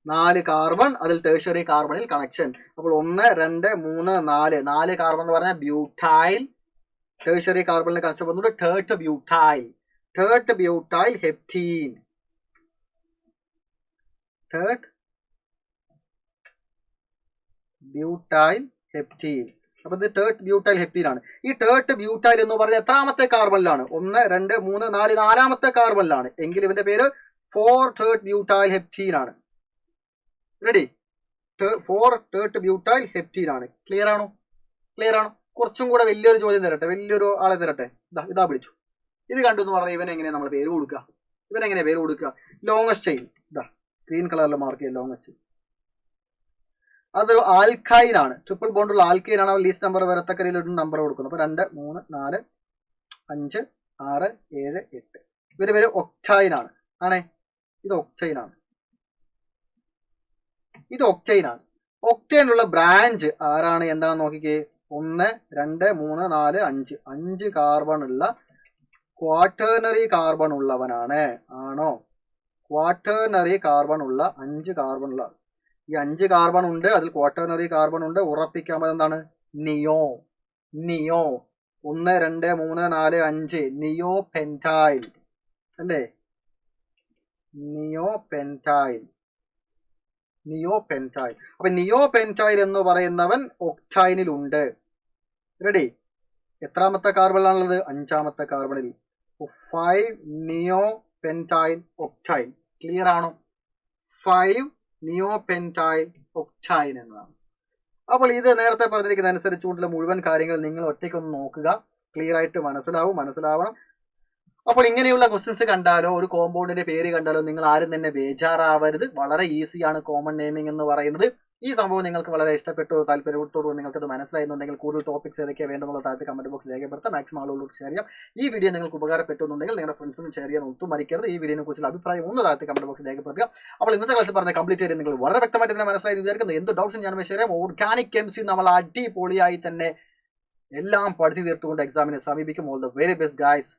4 കാർബൺ, അതിൽ ടേഴ്സറി കാർബണിൽ കണക്ഷൻ. അപ്പോൾ 1 2 3 4 4 കാർബൺ എന്ന് പറഞ്ഞാൽ ബ്യൂട്ടൈൽ. ടേഴ്സറി കാർബണിൽ കണക്ഷൻ വന്നിട്ട് third butyl. Third butyl heptene. Third butyl heptene. അപ്പൊ ഇത് തേർഡ് ബ്യൂട്ടൈൽ ഹെപ്റ്റീൻ ആണ്. ഈ തേർഡ് ബ്യൂട്ടൈൽ എന്ന് പറഞ്ഞാൽ എത്രാമത്തെ കാർബണിലാണ്? 1 2 3 4 4ാമത്തെ കാർബണിലാണ്. എങ്കിൽ ഇവന്റെ പേര് 4 തേർഡ് ബ്യൂട്ടൈൽ ഹെപ്റ്റീൻ ആണ്. റെഡി? 4 തേർഡ് ബ്യൂട്ടൈൽ ഹെപ്റ്റീൻ ആണ്. ക്ലിയർ ആണോ? ക്ലിയർ ആണോ? കുറച്ചും കൂടെ വലിയൊരു ചോദ്യം തരട്ടെ, വലിയൊരു ആളെ തരട്ടെ. ഇതാ പിടിച്ചു. ഇത് കണ്ടു എന്ന് പറഞ്ഞാൽ ഇവനെങ്ങനെ നമ്മൾ പേര് കൊടുക്കുക? ഇവനെങ്ങനെ പേര് കൊടുക്കുക? Longest chain. ഇതാ ഗ്രീൻ കളറിൽ മാർക്ക് ചെയ്യാം. ലോങ്ങസ്റ്റ് ചെയിൻ അതൊരു ആൽക്കൈൻ ആണ്. ട്രിപ്പിൾ ബോണ്ടുള്ള ആൽക്കൈൻ ആണ്. ലീസ്റ്റ് നമ്പർ വരത്തക്ക രീതിയിൽ ഒരു നമ്പർ കൊടുക്കുന്നു. അപ്പൊ 2 3 4 5 6 7 8. ഇവര് പേര് ഒക്ടൈൻ ആണ്. ആണേ, ഇത് ഒക്ടൈൻ ആണ്. ഇത് ഒക്ടൈൻ ആണ്. ഒക്ടൈനുള്ള ബ്രാഞ്ച് ആരാണ് എന്താണെന്ന് നോക്കിക്കേ. 1 2 3 4 5 5 കാർബൺ ഉള്ള ക്വാട്ടേണറി കാർബൺ ഉള്ളവനാണ്. ആണോ? ക്വാട്ടേണറി കാർബൺ ഉള്ള 5 കാർബൺ ഉള്ള ഈ 5 കാർബൺ ഉണ്ട്, അതിൽ ക്വാട്ടേണറി കാർബൺ ഉണ്ട്. ഉറപ്പിക്കാൻ പറ്റുന്നത് എന്താണ്? നിയോ. നിയോ 1 2 3 4 5 നിയോ പെൻറ്റൈൽ അല്ലേ? നിയോ പെൻറ്റൈൽ. നിയോ പെൻറ്റൈൽ. അപ്പൊ നിയോ പെൻറ്റൈൽ എന്ന് പറയുന്നവൻ ഒക്ടൈനിൽ ഉണ്ട്. റെഡി? എത്രാമത്തെ കാർബണിലാണുള്ളത്? 5ാമത്തെ കാർബണിൽ. 5 നിയോ പെൻറ്റൈൽ ഒക്ടൈൻ. ക്ലിയർ ആണോ? 5 നിയോ പെൻറ്റൈൽ ഒക്ടൈൻ എന്നതാണ്. അപ്പോൾ ഇത് നേരത്തെ പറഞ്ഞിരിക്കുന്ന അനുസരിച്ചുകൊണ്ടുള്ള മുഴുവൻ കാര്യങ്ങൾ നിങ്ങൾ ഒറ്റയ്ക്കൊന്ന് നോക്കുക. ക്ലിയർ ആയിട്ട് മനസ്സിലാവണം. അപ്പോൾ ഇങ്ങനെയുള്ള ക്വസ്റ്റ്യൻസ് കണ്ടാലോ ഒരു കോമ്പൗണ്ടിന്റെ പേര് കണ്ടാലോ നിങ്ങൾ ആരും തന്നെ ബേജാറാവരുത്. വളരെ ഈസിയാണ് കോമൺ നെയിമിംഗ് എന്ന് പറയുന്നത്. ഈ സംഭവം നിങ്ങൾക്ക് വളരെ ഇഷ്ടപ്പെട്ടു, താല്പര്യത്തോടുകൂടി നിങ്ങൾക്ക് അത് മനസ്സിലായിരുന്നുണ്ടെങ്കിൽ കൂടുതൽ ടോപ്പിക്സ് ഏതൊക്കെയാണ് വേണ്ടെന്നുള്ള താഴത്തെ കമന്റ് ബോക്സിൽ രേഖപ്പെടുത്താം. മാക്സിമം ആളുകളോട് ഷെയർ ചെയ്യാം. ഈ വീഡിയോ നിങ്ങൾക്ക് ഉപകാരപ്പെട്ടു എന്നുണ്ടെങ്കിൽ നിങ്ങളുടെ ഫ്രണ്ട്സിനും ഷെയർ ചെയ്യാൻ ഒട്ടും മരിക്കരുത്. ഈ വീഡിയോനെ കുറിച്ചുള്ള അഭിപ്രായം ഒന്ന് താഴത്തെ കമന്റ് ബോക്സിൽ രേഖപ്പെടുത്തുക. അപ്പോൾ ഇന്നത്തെ ക്ലാസ് പറഞ്ഞ കംപ്ലീറ്റ് ചെയ്ത് നിങ്ങൾ വളരെ വ്യക്തമായിട്ട് തന്നെ മനസ്സിലായി വിചാരിക്കുന്നു. എന്ത് ഡൗട്ട്സും ഞാൻ ഷെയർ ചെയ്യാം. ഓർഗാനിക് കെമിസ്ട്രി നമ്മൾ അടിപൊളിയായി തന്നെ എല്ലാം പഠിച്ചു തീർത്തുകൊണ്ട് എക്സാമിനെ സമീപിക്കും. All the very best guys.